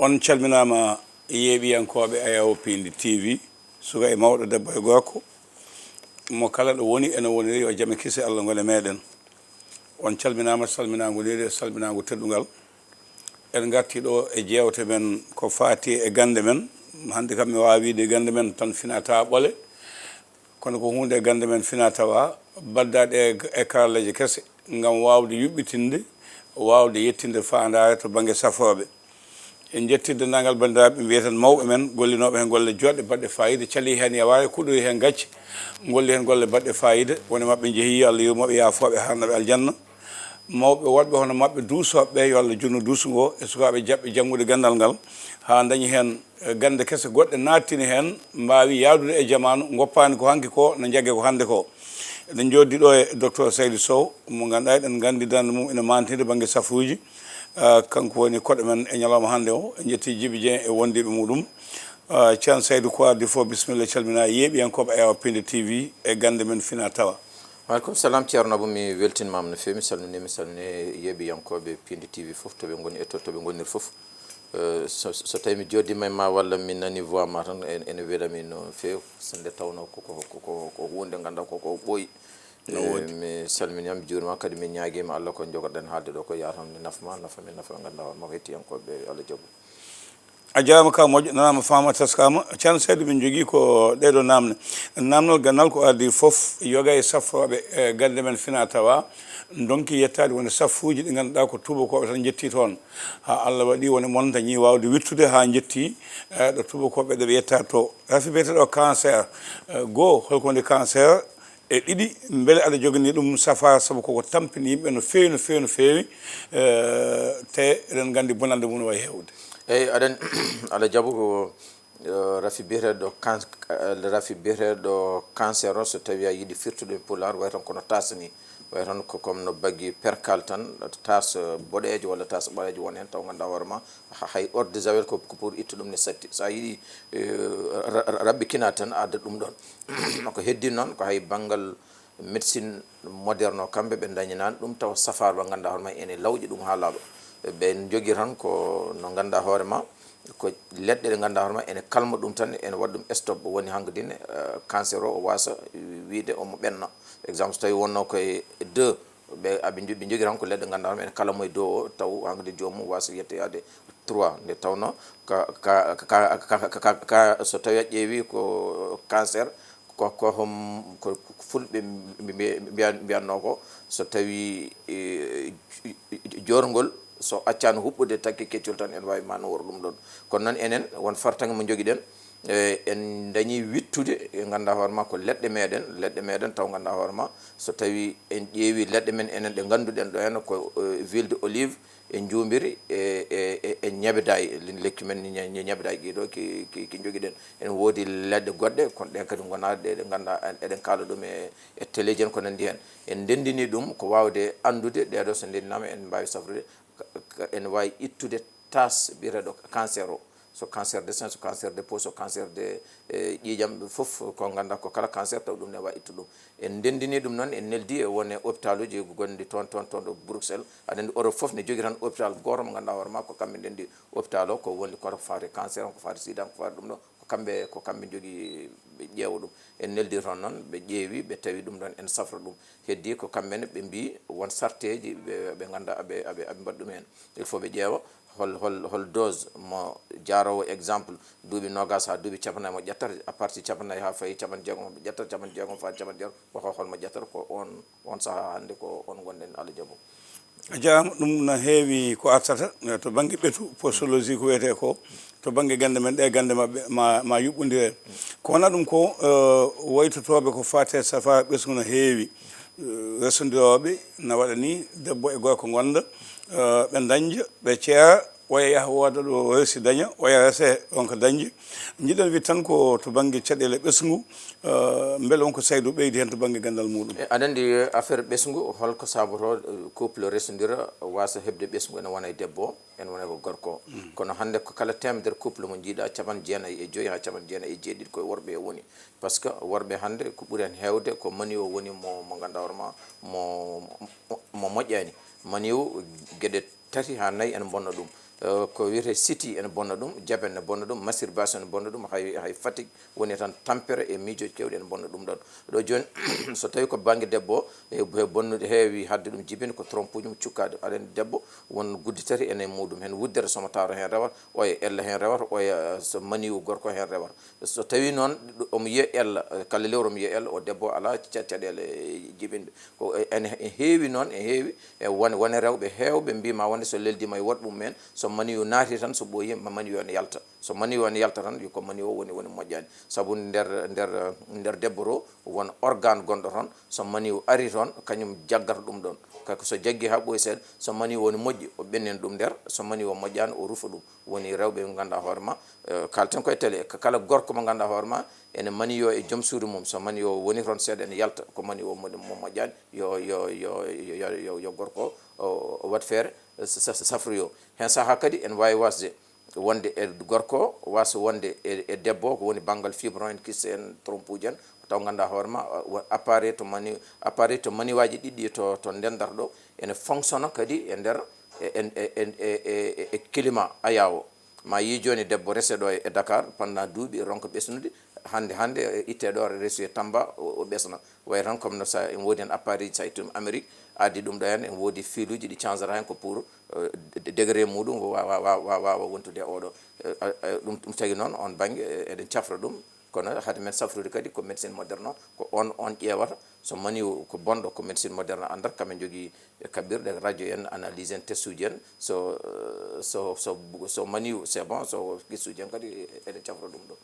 on calminama yeeɓiyankoɓe Ayaw Pindi TV suka e mawɗo debbo e gorko mo kala ɗo woni ene woniri yo jaame kisi Allah ngole meɗen on calminama salminagoliri salminago teddugal en garti ɗo e jewte men ko fati e gande men hande kam mi wawi wiide gande men tan finata ɓole kono ko hunde gande men finatawa baddade e karaleje kese ngam wawde yuɓɓitinde wawde yettinde fandare to banggue safoɓe en jettidde nangal bandiraɓe mbiyeten mawɓe men gollinoɓe hen golle joɗɗe baɗɗe fayida cali hen yawawi kuɗori hen gacce golli hen golle baɗɗe fayida woni mabɓe jeehi Allah yurmoɓe yafoɓe harnaɓe aljanna mawɓe woɗɓe hono mabɓe duusoɓe yo Allah junno duusugo e sukaɓe jaɓɓe janggude gandal ngal ha dañi hen gande kese goɗɗe nattini hen mbawi yaadude e jamanu goppani ko hanki ko no jagge ko hande ko eɗen joddi ɗo e docteur Saydou Sow mo ganduɗa eɗen gandi dande mum ene mantide banggue safuji kanko woni koɗo men e ñalawma hande o en jetti Djiby Dieng e wondiɓe muɗum ceerno Saydou ko ardi fo bisimilla calmina yeeɓiyankoɓe Ayaw Pindi TV e gande men fina tawa. Waleykum salam ceerno Abou mi weltinimama no fewi mi salmini yeeɓiyankoɓe Pindi TV foof toɓe goni e toɓe gonir foof so tawi mi joddima e ma walla mi nani voix ma tan ene welami no fewi so nde tawno ko hunde ganduɗa koko ɓooyi mi salminima mi juurima kadi mi ñaaguima Allah ko jogoɗen haalde ɗo ko yatamde nafma nafamin nafa ganduɗa mako hettiyankoɓe Allah jaaɓu a jarama ka moƴƴo nanama fama taskama ceerno Saydou min jogui ko ɗeɗo namde namdal gandal ko ardi foof yoga e safroɓe e gande men fina tawa donki yettade woni safuji ɗi ganduɗa ko tubakoɓe tan jetti toon ha Allah waɗi woni moon dañi wawde wittude ha jetti ɗo tubakoɓe ɗeɓe yetta to rafi biyeteɗo cancer goho holko woni cancer e ɗiɗi beele aɗa jogani ɗum safara saabu koko tampini yimɓe no fewi no fewi no fewi te eɗen gandi bonande mum no wayi hewde eyyi aɗen Allah jaaɓu ko rafi biyeteɗo cancer o so tawi a yiiɗi firtude e pulaar way tan kono tasani way tan ko comme no bagui percal tan tas boɗejo walla tas ɓalejo won hen taw ganduɗa hoorema hay eau de javel ko pour ittu ɗum ne satti sa yiiɗi raɓɓikina tan adda ɗum ɗon ko heddi noon ko hay banggal médecine moderne o kamɓe ɓe dañinani ɗum taw safaro mo ganduɗa hoorema ene lawƴi ɗum ha laaɓa ɓe jogui tan ko no ganduɗa hoorema ko leɗɗe ɗe ganduɗa hoorema ene kalma ɗum tan ene waɗa ɗum stop woni hankkadine cancer o wasa wiide omo ɓenna exemple so tawi wonno koye 2 ɓe jogui tan ko leɗɗe ganduɗa hoorema ene kalamo e dow o taw hankkadi jomum wasa yetteyade 3 nde tawno so tawi a ƴeewi ko cancer ko fulɓe mbiyanno ko so tawi jorgol so accano huɓɓude takki keccol tan en wawi ma no woro ɗum ɗon kono noon enen won fartague mo jogui ɗen en dañi wittude e ganduɗa hoorema ko leɗɗe meɗen taw ganduɗa hoorema so tawi en ƴeewi leɗɗe men enen ɗe ganduɗen ɗo hen ko huile de olive e jumbiri e ñebedayi lekki men ñebedayi ɗiɗo ki joguiɗen en woodi leɗɗe goɗɗe kono ɗen kadi gona ɗe ganduɗa eɗen kaala ɗum e téléji en ko nandi hen en ndendini ɗum ko wawde andude ɗeɗo so ndendinama en mbawi safrude ene wawi ittude tas biyeteɗo cancer o so cancer de sein so cancer de peau so cancer de ƴiƴam foof ko ganduɗa ko kala cancer taw ɗum ne wawi ittu ɗum en ndendini ɗum noon en neldi e wone hôpital uji gonɗi toon ɗo Bruxelles aɗa andi Europe foof ne jogui tan hôpital goto mo ganduɗa hoorema ko kamɓe ndendi hôpital o ko woni koto fate cancer ko fate sida ko fate ɗum ɗo ko kamɓe jogui ɓe ƴeewa ɗum en neldi toon noon ɓe ƴeewi ɓe tawi ɗum ɗon en safra ɗum heddi ko kamɓene ɓe mbi won sarteji ɓe ganduɗa aɓe mbaɗa ɗum hen il faut ɓe ƴeewa hol dose mo jarowo exemple duuɓi nogas ha duuɓi capannayyi mo ƴettata à partir capannayyi ha fayi capan jeegom mo ƴettata capan jeegom fa capan jeegom ko holmo ƴettata ko on saaha hande ko on gonɗen Allah jaaɓo a jarama ɗum no heewi ko artata to banggue ɓeetu postologie ko wiyete ko to banggue gande men ɗe gande mabɓe ma yuɓɓodire ko wona ɗum ko waytotoɓe ko fate safara ɓesgu no heewi resodiroɓe na waɗa ni debbo e gorko gonda ɓe dañja ɓe ceera oya yaha wooda ɗo resi daña oya rese on ko dañji jiɗen wi tan ko to banggue caɗele ɓesgu beele wonko Saydou ɓeydi hen to banggue gandal muɗum aɗa andi affaire ɓesgu holko saboto couple resodira wasa hebde ɓesgu ene wona e debbo ene wona ko gorko kono hande ko kala temedere couple mo jiiɗa capan jeenayyi e joyyi ha capan jeenayyi e jeeɗiɗi koye worɓe e woni par ce que worɓe hande ko ɓuuri hen hewde ko mani o woni mo ganduɗa hoorema mo moƴƴani mani o gueɗe 3 ha 4 ene bonna ɗum ko wiyete city ene bonna ɗum jaben ne bonna ɗum masturbation ne bonna ɗum hay fatigue woni tan tampere e miijoji kewɗi ene bonna ɗum ɗon ɗo joni so tawi ko banggue debbo e bonnude heewi hadde ɗum jibine ko trompe uji cukkade aɗa debbo won guddi tati ene muɗum hen wuddere somo tawra hen rewata oya ella hen rewata oya so maniwu gorko hen rewata so tawi noon omo yiya ella kala lewru omo yiya ella o debbo ala caɗele jibinde ko ene heewi noon e heewi e wone rewɓe hewɓe mbima wonde so leldima e woɗɓe mumen so maniwu naati tan so ɓooyi maniwu ene yalta so maniwu ene yalta tan ko maniwu o woni moƴƴani saabu nder debbo to won organe gonɗo toon so maniwu ari toon kañum jaggata ɗum ɗon kako so jaggi ha ɓooyi seeɗa so maniwu woni moƴƴi o ɓennina ɗum nder so maniwu o moƴƴani o rufa ɗum woni rewɓe ɓe ganduɗa hoorema kalten koye télé kala gorko mo ganduɗa hoorema ene maniyo e joom suudu mum so maniwu o woni toon seeɗa ene yalta ko maniwu o mo moƴƴani yo gorko o wat feere safroyo hen saaha kadi ene wawi wasde wonde e gorko wasa wonde e debbo ko woni banggal fibre en kisse en trompe uji en taw ganduɗa hoorema appareil to maniwaji ɗiɗɗi to ndendata ɗo ene fonctionne kadi e nder e climat ayawo ma yi joni debbo rese ɗo e Dakar pendant duuɓi ronko ɓesnude hande itte ɗo reesu e Tamba o ɓesna way tan comme no sa en woodi hen appareil sa ittum Amérique addi ɗum ɗo hen en woodi filuji ɗi changera hen ko pour degré muɗum wawa wontude oɗo ɗum tagui noon on banggue eɗen cafra ɗum kono hade men safrude kadi ko médecine moderne o ko on ƴeewata so maniw ko bonɗo ko médecine moderne andata kamen jogui kaɓirɗe radio en analyse en test uji en so maniw c'est bon so gisuji en kadi eɗen cafra ɗum ɗo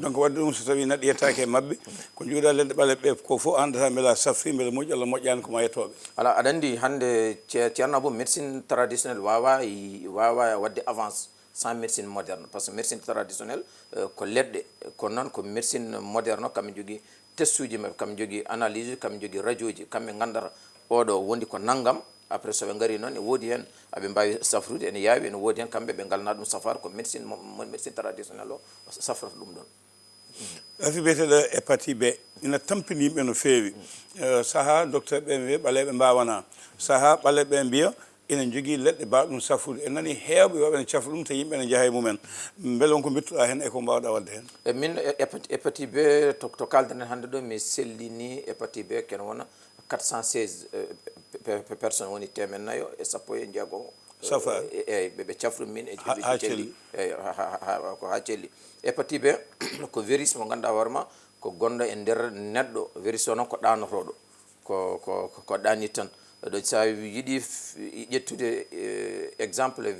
donc wadde ɗum so tawi neɗɗo yettaki e mabɓe ko juuɗa leɗɗe ɓale ɓe ko fof andata beela safri beele moƴƴi Allah moƴƴani ko ma yettoɓe ala aɗa andi hande ceerno Abou médecine traditionnelle wawa wadde avance sans médecine moderne par ce que médecine traditionnelle ko leɗɗe kono noon ko médecine moderne o kamɓe jogui test uji mabɓe kamɓe jogui analyse kamɓe jogui radio ji kamɓe gandata oɗo wondi ko naggam après soɓe gari noon e woodi hen aɓe mbawi safrude ene yawi ene woodi hen kamɓe ɓe galna ɗum safaro ko médecine traditionnelle o safrata ɗum ɗon afi biyeteɗo hépatite B ina tampini yimɓe no feewi saaha docteur ɓe wiya ɓaleɓe mbawana saaha ɓaleɓe mbiya ina jogui leɗɗe mbawɗum safrude en nani hewɓe waɓe ne cafa ɗum te yimɓe ne jaaha e mumen beele wonko bittuɗa hen eko mbawɗa wadde hen e min hépatite B to kaldanen hande ɗo mi sellini hépatite B kene wona 416 personnes woni temen nayyo e sappo e jeegom safa eyyi ɓe cafru min e ha celli eyyi ko ha celli hépatite B ko virus mo ganduɗa hoorema ko gonɗo e nder neɗɗo virus o noon ko ɗanotoɗo ko ɗanit tan ɗo sa yiiɗi ƴettude exemple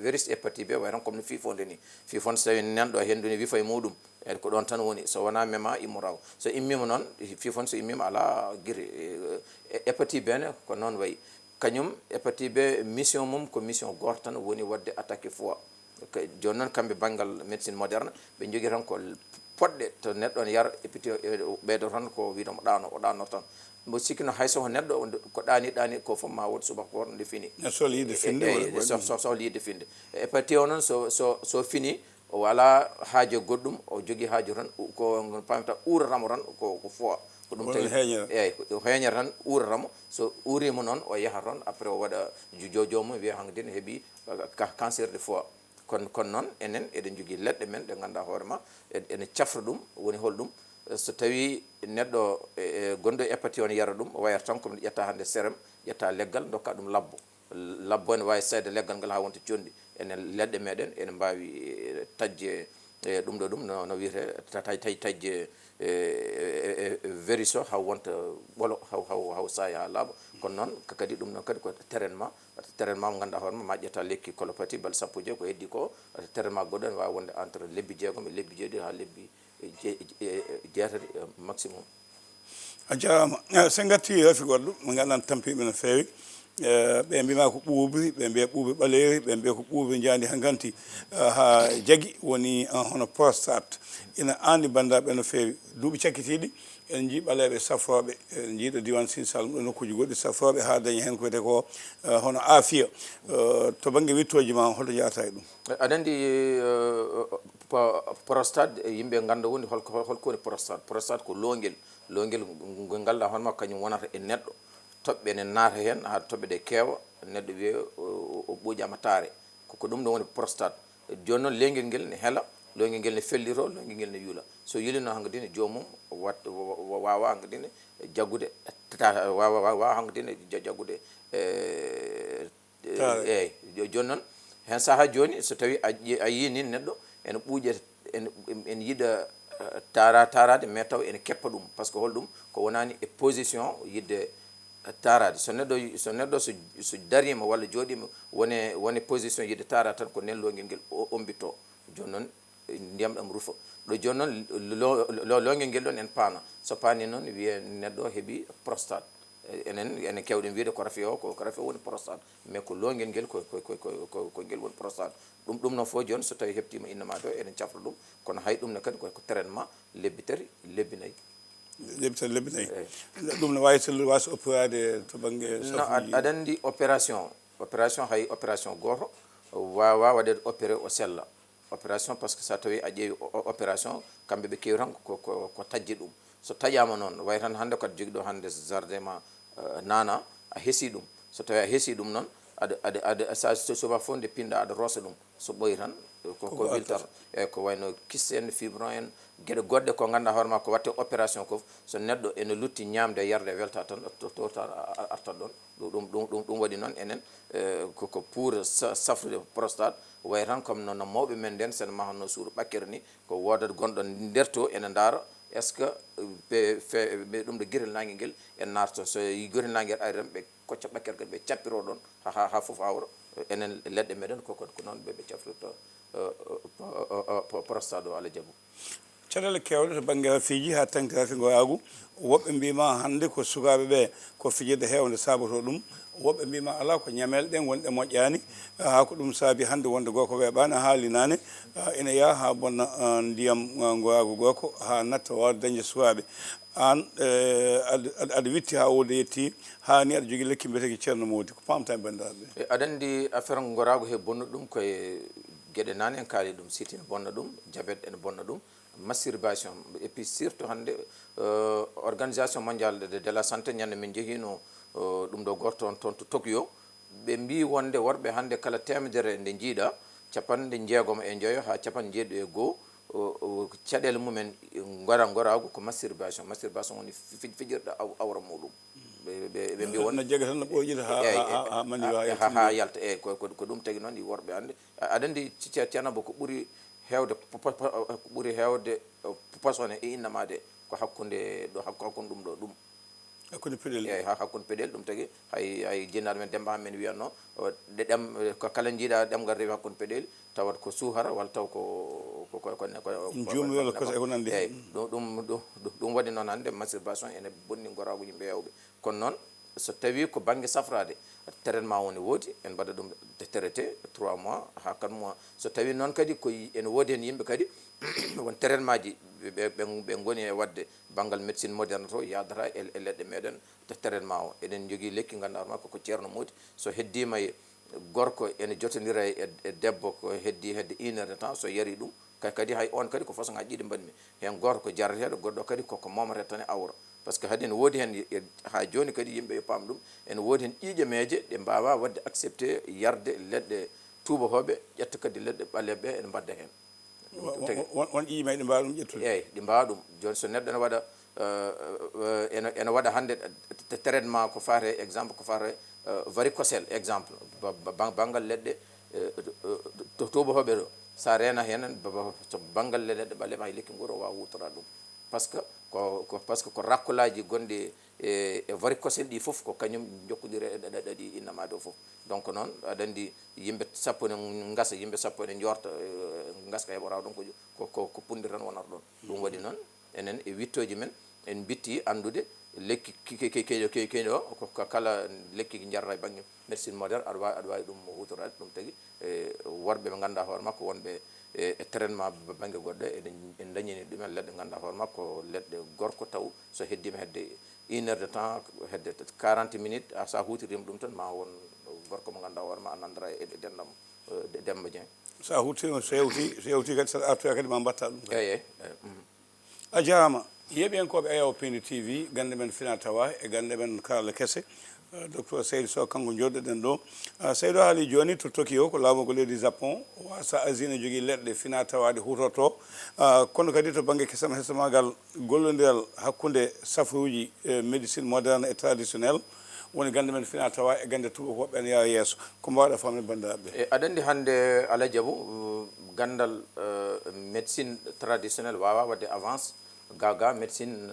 virus hépatite B way tan comme no fifonde ni fifonde so tawi nanɗo hendu ne wiifa e muɗum e ko ɗon tan woni so wona mema immo raw so immima noon fifonde so immima ala guiri hépatite B ne ko noon wayi kañum hépatite B mission mum ko mission goto tan woni wadde attaqué foie joni noon kamɓe banggal médecine moderne ɓe jogui tan ko poɗɗe to neɗɗo ne yara ɓeydo tan ko wiidoma o ɗano tan mo sikkino hayso ko neɗɗo ko ɗani ko fof ma wot subaka goto nde fini sohla yidde finde sohla yidde finde hépatite o noon so fini o wala haajo goɗɗum o jogui haajo tan ko pamta uratamo tan ko foie ko ɗum tagi eyyi heeñata tan uratamo so urima noon o yaaha toon après o waɗa jomum wiya hanke ne heeɓi cancer de foie kono noon enen eɗen jogui leɗɗe men ɗe ganduɗa hoorema ene cafra ɗum woni holɗum so tawi neɗɗo gonɗo hépatite o ne yara ɗum wayata tan komi ƴetta hande sérém ƴetta leggal dokka ɗum labbo ne wawi sayde leggal ngal ha wonta condi enen leɗɗe meɗen ene mbawi tajje ɗum ɗo ɗum no wiyete tajje vériso haw wonta ɓolo haw saya ha laaɓa kono noon kadi ɗum noon kadi ko traitement mo ganduɗa hoorema ma ƴetta lekki colopathie bal sappo jeegom ko heddi ko traitement goɗɗo ne wawi wonde entre lebbi jeegom e lebbi jeeɗiɗi ha lebbi jeetati maximum a jarama sen gatti rafi goɗɗo mo ganduɗa tampiɓe no fewi ɓe mbima ko ɓuuɓri ɓe mbiya ɓuuɓe ɓaleri ɓe mbiya ko ɓuuɓe jandi ha ganti ha jagui woni hono prostate ina andi bandaɓe no fewi duuɓi cakkitiɗi en jii ɓaleɓe safroɓe en jiiɗo diwan Sine Saloum ɗo nokkuji goɗɗi safroɓe ha dañi hen ko wiyete ko hono aafiya to banggue wittoji ma hoto jata e ɗum aɗa andi prostate yimɓe ganda woni holko woni prostate ko longel ngalɗa hono makko kañum wonata e neɗɗo toɓɓe ne naata hen ha toɓɓe ɗe keewa neɗɗo wiye o ɓoƴama taare ko ɗum ɗon woni prostate joni noon leñguel ngel ne heela loyngel ngel ne fellito loyngel ngel ne yuula so yulino hankkadine joomum wawa hankkadine jaggude wawa hankkadine jaggude eyyi joni noon hen saaha joni so tawi a yi ni neɗɗo ene ɓuuƴe ene yiiɗa tarade mais taw ene keppa ɗum par ce que holɗum ko wonani e position yidde tarade so neɗɗo so darima walla jooɗima wone position yidde tarade tan ko nen loyngel ngel ombito joni noon ndiyam ɗam ruufa ɗo joni noon loyngel ngel ɗon en paana so paani noon wiye neɗɗo heeɓi prostate enen kewɗen wiide ko rafi o ko rafi o woni prostate mais ko loyngel ngel ko ngel woni prostate ɗum noon fof joni so tawi heɓtima innama to eɗen cafra ɗum kono hay ɗum ne kadi ko traitement lebbi tati lebbi nayyi lebbi nayyi ɗum ne wawi wasa opérade to banggue no aɗa andi opération hay opération goto wawa waɗede opéré o sella opération par ce que sa tawi a ƴeewi opération kamɓe ɓe kewi tan ko tajji ɗum so taƴama noon way tan hande koaɗa jogui ɗo hande jardin ma nana a heesi ɗum so tawi a heesi ɗum noon aɗa sa soba fof nde pinɗa aɗa roosa ɗum so ɓoyi tan ko wiltata eyyi ko wayno kiste en fibron en gueɗe goɗɗe ko ganduɗa hoorema ko watte opération ko so neɗɗo ene lutti ñamde yarde welta tan towta artat ɗon ɗum waɗi noon enen ko pour safrude prostate way tan comme no mawɓe men nden sen mahanno suudu ɓakkere ni ko wodat gonɗo nder to ene daara est ce que ɓe ɗum ɗo guirel nangue nguel en narto so guirel nangue ari tan ɓe kocca ɓakkere kadi ɓe cappiro ɗon ha foof awra enen leɗɗe meɗen ko noon ɓe cafrirta prostate o Allah jaaɓu caɗele kewɗe to banggue rafiji ha tengti rafi goyagu woɓɓe mbima hande ko sukaɓeɓe ko fijirde hewde saboto ɗum woɓɓe mbima ala ko ñamel ɗen wonɗe moƴƴani ha ko ɗum saabi hande wonde goko weeɓani a haali nane ina yaa ha bonna ndiyam goyagu goko ha natta wawde dañde sukaɓe an aɗa witti ha wode yetti ha ni aɗa jogui lekki mbiyeteki ceerno modi ko pamta e bandiraɓe aɗa andi affaire gorago he bonna ɗum koye gueɗe nane en kaali ɗum siti ne bonna ɗum diabète ene bonna ɗum masturbation et puis surtout hande organisation mondiale de la santé ñande min jeehino ɗum ɗo goto toon to Tokyo ɓe mbi wonde worɓe hande kala temedere nde jiiɗa capanɗe jeegom e joyo ha capanɗe jeeɗiɗo e goho caɗele mumen gorago ko masturbation woni fijirɗe awra muɗum ɓe mbi wonno jega tan no ɓoƴita ha mani ha yalta eyyi ko ɗum tagui noon ɗi worɓe hande aɗa andi Thiénaba ko ɓuuri hewde posone e innamade ko hakkude ɗum ɗo ɗum hakkude peɗel eyyi hakkude peɗel ɗum tagui hay jinnaɗo men Demba men wiyanno ko kala jiiɗa ɗemgal rewi hakkude peɗel tawat ko suhara walla taw ko jumi walla kose ko nandi eyyi ɗum waɗi noon hande masturbation ene bonni gorago yimɓe hewɓe kono noon so tawi ko banggue safrade traitement woni woodi en mbaɗa ɗum traité 3 mois ha 4 mois so tawi noon kadi ko ene woodi hen yimɓe kadi won traitement ji ɓe goni e wadde banggal médecine moderne to yadata e leɗɗe meɗen traitement o eɗen jogui lekki ganduɗa ma koko ceerno modi so heddima e gorko ene jotodira e debbo ko heddi hedde 1 heure de temps so yari ɗum kadi hay on kadi ko façon ngaji ɗiɗi mbaɗmi hen goto ko jarateɗo goɗɗo kadi koko momate tan e awra par ce que haade ene woodi hen ha joni kadi yimɓe yo paam ɗum ene woodi hen ƴiiƴameje ɗe mbawa wadde accepté yarde leɗɗe tubakoɓe ƴetta kadi leɗɗe ɓaleɓe ene mbadda hen won ƴiiƴame ɗe mbawa ɗum ƴettude eyyi ɗi mbawa ɗum joni so neɗɗo ene waɗa ene waɗa hande traitement ko fate exemple ko fate varicocèle exemple banggal leɗɗe tubakoɓe ɗo sa rena hen to banggal leɗɗe ɓaleɓe hay lekki ngoro wawa wutora ɗum par ce que ko rakkolaji gonɗi e varicocèle ɗi foof ko kañum jokkodiri e ɗaɗi innamade o foof donc noon aɗa andi yimɓe sappo ne gasa yimɓe sappo ene jorta gaska heɓora ɗon ko pundir tan wonata ɗon ɗum waɗi noon enen e wittoji men en bitti andude lekki keeɗo o ko kala lekki jarata e banggue médecine moderne aɗa wawi ɗum hutorade ɗum tagui worɓe ɓe ganduɗa hoore makko wonɓe e traitement banggue goɗɗo en dañini ɗumen leɗɗe ganduɗa hoore makko leɗɗe gorko taw so heddima hedde 1 heure de temps hedde 40 minutes sa hutirima ɗum tan ma won gorko mo ganduɗa hoore ma a nandira e dendam Demba Dieng sa hutirima so yewti kadi saɗa artoya kadi ma mbatta ɗum eyyi a jarama yeeɓi en koɓe AOP TV gande men Fina Tawa e gande men Karalla Kesse docteur Seydou Sow kanko joddoɗen ɗo Seydou haali joni to Tokyo ko laamu ko leydi Japon wasa Asie ne jogui leɗɗe fina tawaɗe hutoto kono kadi to banggue kesam hesamagal gollodiral hakkude safuji médecine moderne et traditionnel woni gande men fina tawa e gande tubakoɓe ene yaha yesso ko mbawɗa famde bandiraɓe aɗa andi hande Alaa Diabou gandal médecine traditionnel wawa wadde avance gaga médecine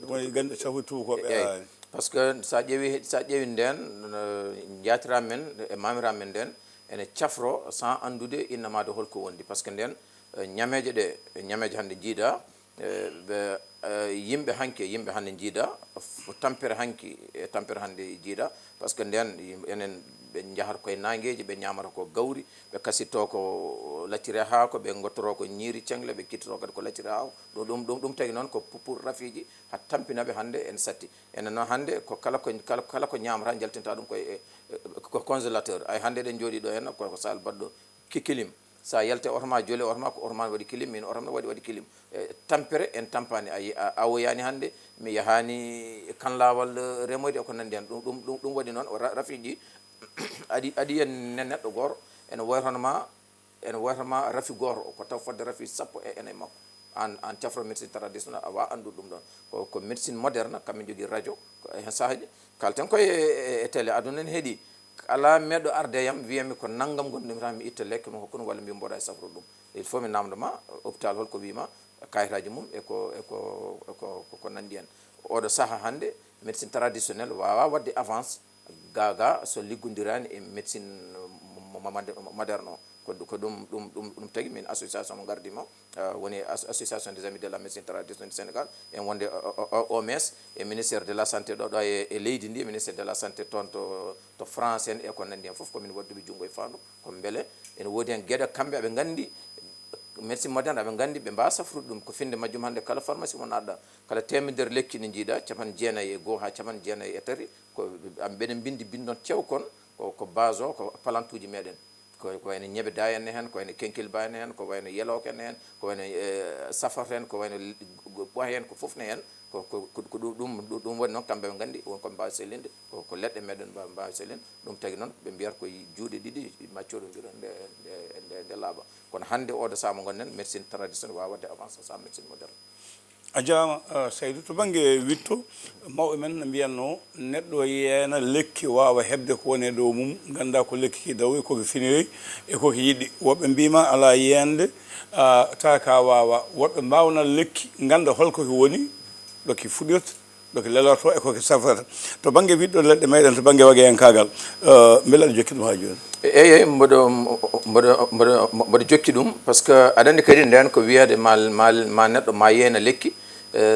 woni gande safuji tubakoɓe par ce que sa ƴeewi nden jatiramen men e mamiramen men nden ene cafro sans andude innamade holko wondi par ce que nden ñameje ɗe ñameje hande jiida ɓe yimɓe hande jiida tampere hanki e tampere hande jiida par ce que nden enen ɓe jahata koye nangueji ɓe ñamata ko gawri ɓe kasitto ko lacciri haako ɓe gottoro ko ñiiri cengle ɓe kittoto kadi ko lacciri haako ɗum tagi noon ko pour rafiji ha tampinaɓe hande en satti enen noon hande ko kala ko ñamata jaltinta ɗum koye ko congélateur ay hande ɗen jooɗi ɗo henna ko sal baɗɗo kikilim sa yalte orma jole orma ko orma waɗi kilim min orma waɗi kilim tampere en tampani a awoyani hande mi yahani kan lawal remoyde ko nandi hen ɗum waɗi noon rafiji aɗi en neɗɗo goto ene woytanma rafi goto ko taw fodde rafi sappo e ene makko an cafro médecine traditionnel a wawa andude ɗum ɗon ko médecine moderne kamɓe jogui radio hen sahaji kalten koye e télé aduna en heeɗi ala meɗo arde yam wiyami ko naggam gonɗumi tan mi itta lekke mi hokkuno walla mbi mboɗa e safro ɗum il faut mi namdoma hôpital holko wima kayitaji mum eko nandi hen oɗo saaha hande médecine traditionnel wawa wadde avance gaga so liggodirani e médecine moderne o ko ɗum tagui min association mo gardima woni association des amis de la médecine traditionnelle du Sénégal en wonde OMS e ministére de la santé ɗo e leydi ndi ministére de la santé toon to France en e ko nandi hen foof komin wadduɓe junggo e fandu ko beele ene woodi hen gueɗe kamɓe aɓe gandi médecine moderne aɓe gandi ɓe mbawa safrude ɗum ko finde majjum hande kala pharmacie mo naɗɗa kala temedere lekki ne jiiɗa capan jeenayyi e goho ha capan jeenayyi e tati ko ɓeɗen bindi bindon cew kon ko base o ko palantuji meɗen ko wayno ñebe da en hen ko wayno kenkil ba en hen ko wayno yelok en hen ko wayno safarte en ko wayno ɓoy en ko foof ne hen ko ɗum waɗi noon kamɓe ɓe gandi wonko mbawi sellinde ko leɗɗe meɗen mbawi sellinde ɗum tagui noon ɓe mbiyata ko juuɗe ɗiɗi maccoɗodira nde laaɓa kono hande oɗo saha mo gonɗen médecine traditionnel wawa wadde avance sa médecine moderne a jarama Seydou to banggue witto mawɓe men ne mbiyanno neɗɗo yeena lekki wawa hebde ko woni e dow mum ganda ko lekki ki dawoyi koko finoyi e koko yiɗi woɓɓe mbima ala yiyande taka wawa woɓɓe mbawna lekki ganda holko ki woni ɗoki fuɗirta ɗoki lelorto e koki safrata to banggue wiɗɗo leɗɗe meɗen to banggue wague hen kagal beele aɗa jokki ɗum ha joni eyyi mboɗo jokki ɗum par ce que aɗa andi kadi nden ko wiyade ma neɗɗo ma yeena lekki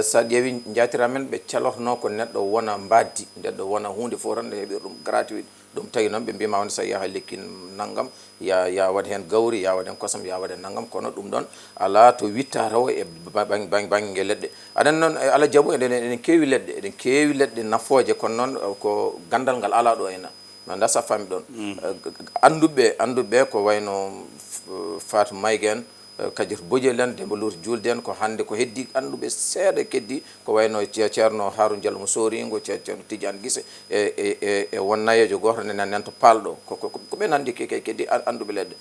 sa ƴeewi jatiramen ɓe calorno ko neɗɗo wona mbaddi neɗɗo wona hunde fof tan nde heeɓi ɗum gratuit ɗum tagui noon ɓe mbima wonde sa yaaha lekki naggam ya waɗa hen gawri ya waɗa hen kosam ya waɗa naggam kono ɗum ɗon ala to witta taw e banggue leɗɗe aɗan noon Alaa Diabou eɗen keewi leɗɗe nafoje kono noon ko gandal ngal ala ɗo henna manda sa fami ɗon anduɓe ko wayno Fatou Maygue en Kadiata Bodiel en Demba Lurti Julde en ko hande ko heddi anduɓe seeɗa keddi ko wayno ceerno Harou Diallo mo Soringo ceerno Tidiane Guisse e won nayejo goto nen to palɗo ko ɓe nandi keddi anduɓe leɗɗe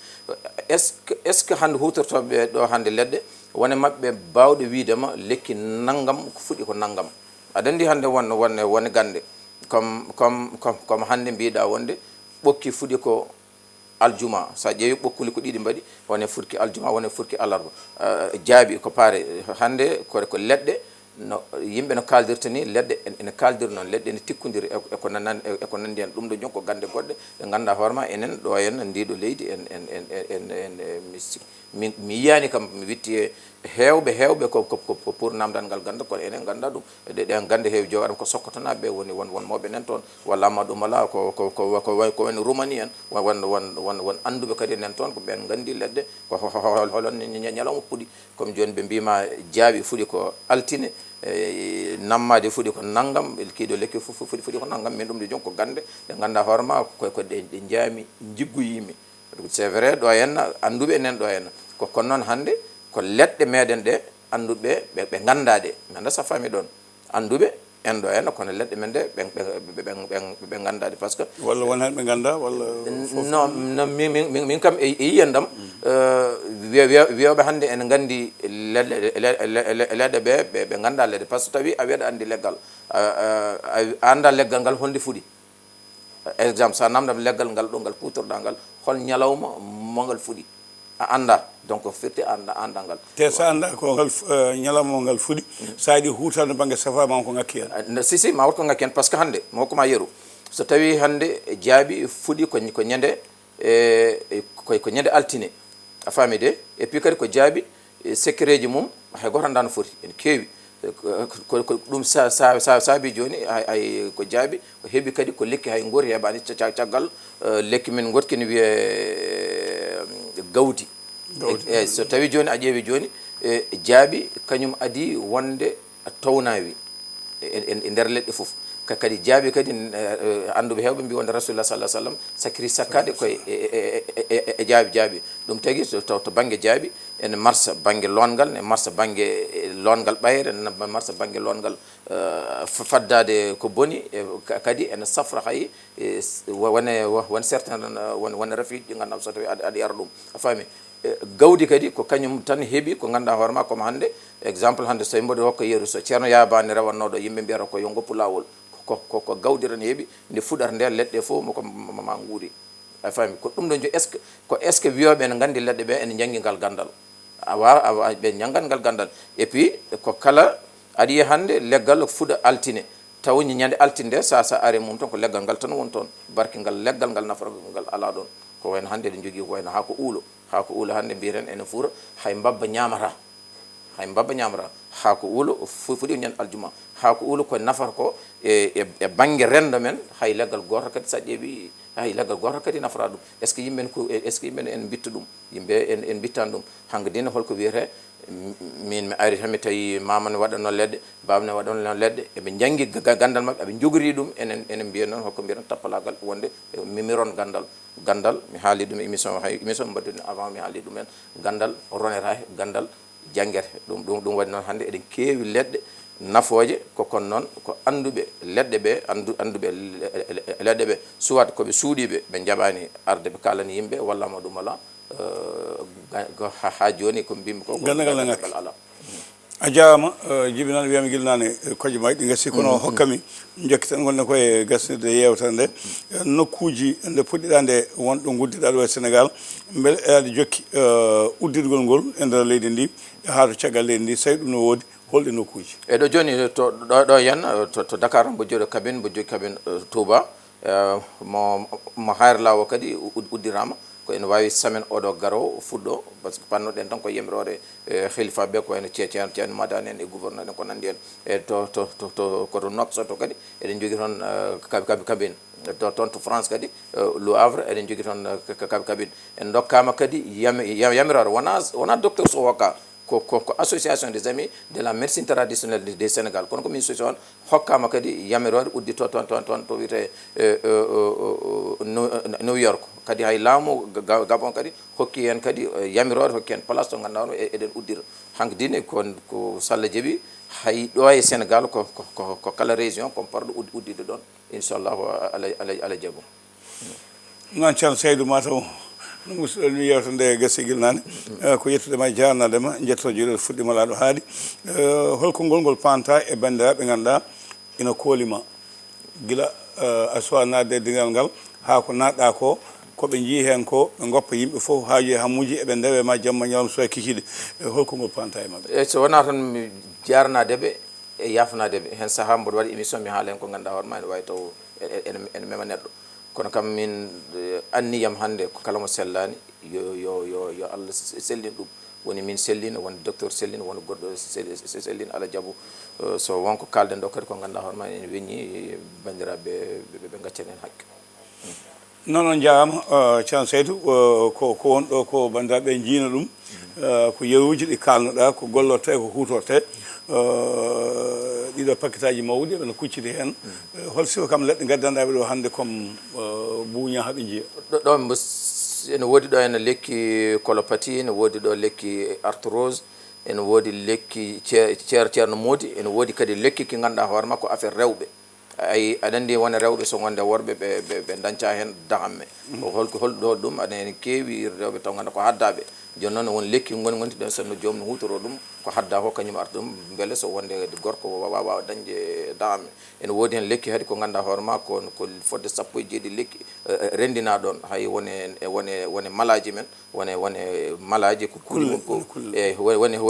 est ce que hande hutortoɓe ɗo hande leɗɗe wone mabɓe bawɗe widema lekki naggam ko fuɗi ko naggam aɗa andi hande wonne gande comme hande mbiɗa wonde ɓokki fuɗi ko aljuma sa ƴeewi ɓokkuli ko ɗiɗi mbaɗi wone furki aljuma wone furki alarba jaabi ko paare hande ko leɗɗe no yimɓe no kaldirta ni leɗɗe ene kaldir noon leɗɗe ene tikkodiri eko nandi hen ɗum ɗo jonko gande goɗɗe ɗe ganduɗa hoorema enen ɗo henna ndiɗo leydi mi yiyani kam mi witti e hewɓe ko pour namdal ngal ganda kono enen ganda ɗum ɗen gande heewi jogaɗam ko sokkotanaɓe woni wonmoɓe nen toon walla Amadou Mala ko wayno Roumanie en won anduɓe kadi nen toon ko ɓen gandi leɗɗe ko holon ñalawma puɗi comme joni ɓe mbima jaaɓi fuɗi ko altine nammade fuɗi ko naggam kiiɗo lekki fuɗi ko naggam min ɗum de joni ko gande ɗe ganduɗa hoorema ɗe jaami jiggoyimi c'est vrai ɗo henna anduɓe enen ɗo henna kono noon hande ko leɗɗe meɗen ɗe anduɓe ɓe ganda ɗe mi anda sa fami ɗon anduɓe en ɗo henna kono leɗɗe men ɗe ɓe gandade par ce que walla won hen ɓe ganda walla non min kam e yiyen ɗam wiyoɓe hannde ene gandi leɗɗe ɓe ganda leɗɗe par ce que tawi a wiyaɗa andi leggal a anda leggal ngal honde fuɗi exemple sa namdam leggal ngal ɗo ngal kutorɗa ngal hol ñalawma mo ngal fuɗi a anda donc firti anda ngal te sa anda ko ngal ñalawma ngal fuɗi sa yiɗi hutande banggue safa ma ko ngakki hen si ma wat ko ngakki hen par ce que hannde mi hokkuma yeeru so tawi hannde jaabi fuɗi ko ñande ko ñande altine a faami de et puis kadi ko jaabi secret ji mum hay goto anda no foti en keewi ko ɗum saabi joni ay ko jaabi ko heeɓi kadi ko lekki hay gooti heɓani caggal lekki min gotkini wiye gawdi eyyi so tawi joni a ƴeewi joni jaabi kañum adi wonde townawi e nder leɗɗe foof kadi jaabi kadi anduɓe hewɓe mbi wonde rasulullah sallah sallam sakiri sakkade koye e jaabi ɗum tagui to banggue jaabi ene marsa banggue longal ne marsa banggue longal ɓayre ne marsa banggue longal faddade ko boni kadi ene safra hay won certain won rafiiji ɗi ganduɗa so tawi aɗa yara ɗum a faami gawdi kadi ko kañum tan heeɓi ko ganduɗa hoorema comme hannde exemple hannde so tawi mboɗo hokka yeeru so ceerno yabani rewannoɗo yimɓe mbiyata ko yo goppu lawol ko gawdi tan heeɓi nde fuɗata nde leɗɗe fof ko ma guuri a faami ko ɗum ɗo jo est ce que wiyoɓe ne gandi leɗɗe ɓe ene janggi ngal gandal awa ɓe janggat ngal gandal et puis ko kala aɗa yiya hannde leggal fuɗa altine taw ñande altine nde sa ari mum tan ko leggal ngal tan won toon barke ngal leggal ngal nafata ngal ala ɗon ko wayno hannde eɗen jogui ko wayno ha ko uulo hannde mbiyen ene fuura hay mbabba ñamata ha ko uulo fuɗi ñande aljuma ha ko uulo koye nafata ko e banggue rendo men hay leggal goto kadi sa ƴeewi hay leggal goto kadi nafata ɗum est ce que yimɓe est ce que yimɓe en bitta ɗum yimɓe en bittani ɗum hanko dine holko wiyete min mi ari tan mi tawi mama ne waɗanno leɗɗe baba ne waɗanno leɗɗe eɓe janggi gandal mabɓe eɓe jogori ɗum enen mbiyen noon holko mbiyen tappalagal wonde miron gandal mi haali ɗum émission mbaɗɗuɗi avant mi haali ɗumen gandal roneta gandal janguete ɗum waɗi noon hannde eɗen keewi leɗɗe nafooje kokon noon ko anduɓe leɗɗe ɓe anduɓe leɗɗe ɓe soit koɓe suuɗiɓe ɓe jaɓani arde ɓe kalani yimɓe walla ma ɗum ala ha joni ko mbimi ko gandagal ngakki ala a jarama jibinane wiyami guilnane koje ma ɗi gassi kono hokkami jokki tan gonne koye gasnide yewtere nde nokkuji nde puɗɗiɗa nde wonɗo guddiɗa ɗo e Sénégal beele aɗa jokki uddirgol ngol e nder leydi ndi ha to caggal leydi ndi so tawi ɗum no woodi holɗe nokkuji e ɗo joni to ɗo henna to Dakar mbo jooɗo cabine mbo jogui cabine Touba mo hayre lawo kadi uddirama ko ene wawi semaine oɗo garowo fuɗɗo par ce que pannoɗen tan ko yemirore khalifa ɓe ko wayno ceerno madani en e gouverneur en ko nandi en e to koto Nouakchott kadi eɗen jogui toon cabine toon to France kadi Le Havre eɗen jogui toon cabine en dokkama kadi yamirore wona docteur so hokka ko association des amis de la médecine traditionnelle du Sénégal kono ko min soci on hokkama kadi yamirore uddi to wiyete New York kadi hay laamu Gabon kadi hokki hen kadi yamirore hokki hen place to ganduɗa no eɗen uddira hanko dine ko Sallah jaaɓi hay ɗo e Sénégal ko kala région comme parɗo uddide ɗon inchallahu ala jaaɓo noon ceerno Saydou Mataw no musidɗo mi yewta nde gassi guilnane ko yettudema jarnadema jetto juuɗe fuɗɗima laɗo haali holko ngol panta e bandiraɓe ɓe ganduɗa ina koolima guila a suwa nadde e dingal ngal ha ko natɗa ko koɓe jii hen ko ɓe goppa yimɓe foof haaji hammuji eɓe ndewe ma jamma ñalawma suwa kikiɗe holko ngol panta e mabɓe eyyi so wona tan mi jarnadeɓe e yafnadeɓe hen saaha mboɗo waɗi émission mi haala hen ko ganduɗa hoorema ene wawi taw ene mema neɗɗo kono kam min anniyam hannde ko kala mo sellani yo Allah sellin ɗum woni min sellina woni docteur sellina woni goɗɗo sellina ala jaaɓu so wonko kalden ɗo kadi ko ganduɗa hoorema ene weññi bandiraɓe ɓe gaccen hen hakke noon on jarama ceerno Saydou ko wonɗo ko bandiraɓe jiina ɗum ko yeruji ɗi kalnoɗa ko gollotte ko hutorte ɗiɗo paquet aji mawɗi ɓene kuccidi hen hol siko kam leɗɗe gaddanɗaɓe ɗo hannde comme buuña haaɓe jiiya ɗo ene woodi ɗo ene lekki colopathie ene woodi ɗo lekki arthrose ene woodi lekki ceerno moodi ene woodi kadi lekki ki ganduɗa hoore makko affaire rewɓe ay aɗa andi wona rewɓe so gonde worɓe ɓe dañca hen dahamme holɗo ɗum aɗa hen keewi rewɓe taw ganda ko haddaɓe joni noon won lekki gonti ɗon sanno joomum no hutoro ɗum ko hadda ko kañum arta ɗum beele so wonde gorko wawa dañde dahamme ene woodi hen lekki kadi ko ganduɗa hoore ma ko fodde 17 lekki rendina ɗon hay wone malaji men wone malaji ko kuuɗi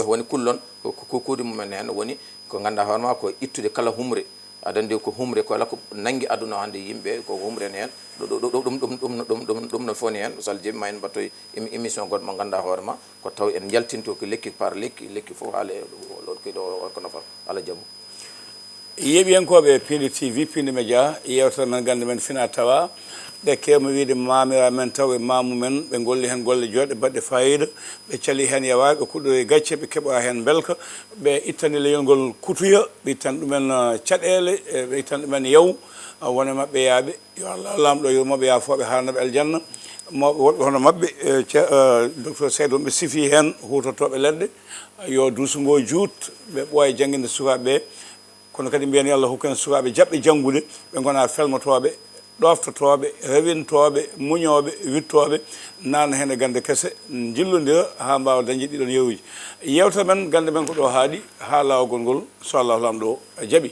woni kullon ko kuuɗi mumen hen woni ko ganduɗa hoore ma ko ittude kala humre aɗa andi ko humre ko ala ko nangi aduna hande yimɓe ko humre ne hen ɗum no foni hen so Allah jaaɓi ma en mbattoy émission goɗɗo mo ganduɗa hoore ma ko taw en jaltinto ko lekki par lekki fof haale ɗo ko nafa Allah jaaɓu yeɓiyankoɓe Pindi TV Pindi Média yewtere men gande men fina tawa ɓe kewmo wiide mamira men taw e mamu men ɓe golli hen golle joɗɗe baɗɗe fayida ɓe cali hen yawaɓe ɓe kuɗɗo e gacce ɓe keeɓa hen belka ɓe ittani leyol ngol kutuya ɓe ittan ɗumen caɗele ɓe ittan ɗumen yaw wone mabɓe yaaɓe yo Allah lamɗo yo mabɓe yafoɓe harnaɓe aljanna mawɓe woɗɓe hono mabɓe docteur Seydou ɓe sifi hen hutotoɓe leɗɗe yo duusugo juut ɓe ɓooya jangguinde sukaɓeɓe kono kadi mbiyani Allah hokkuhen sukaɓe jaɓɓe janggude ɓe gona felmotoɓe ɗoftotoɓe rewintoɓe muñoɓe wittoɓe nanna hen e gande kese jillodira ha mbawa dañde ɗiɗon yewuji yewtere men gande men ko ɗo haaɗi ha lawol ngol so Allah lamɗo jaaɓi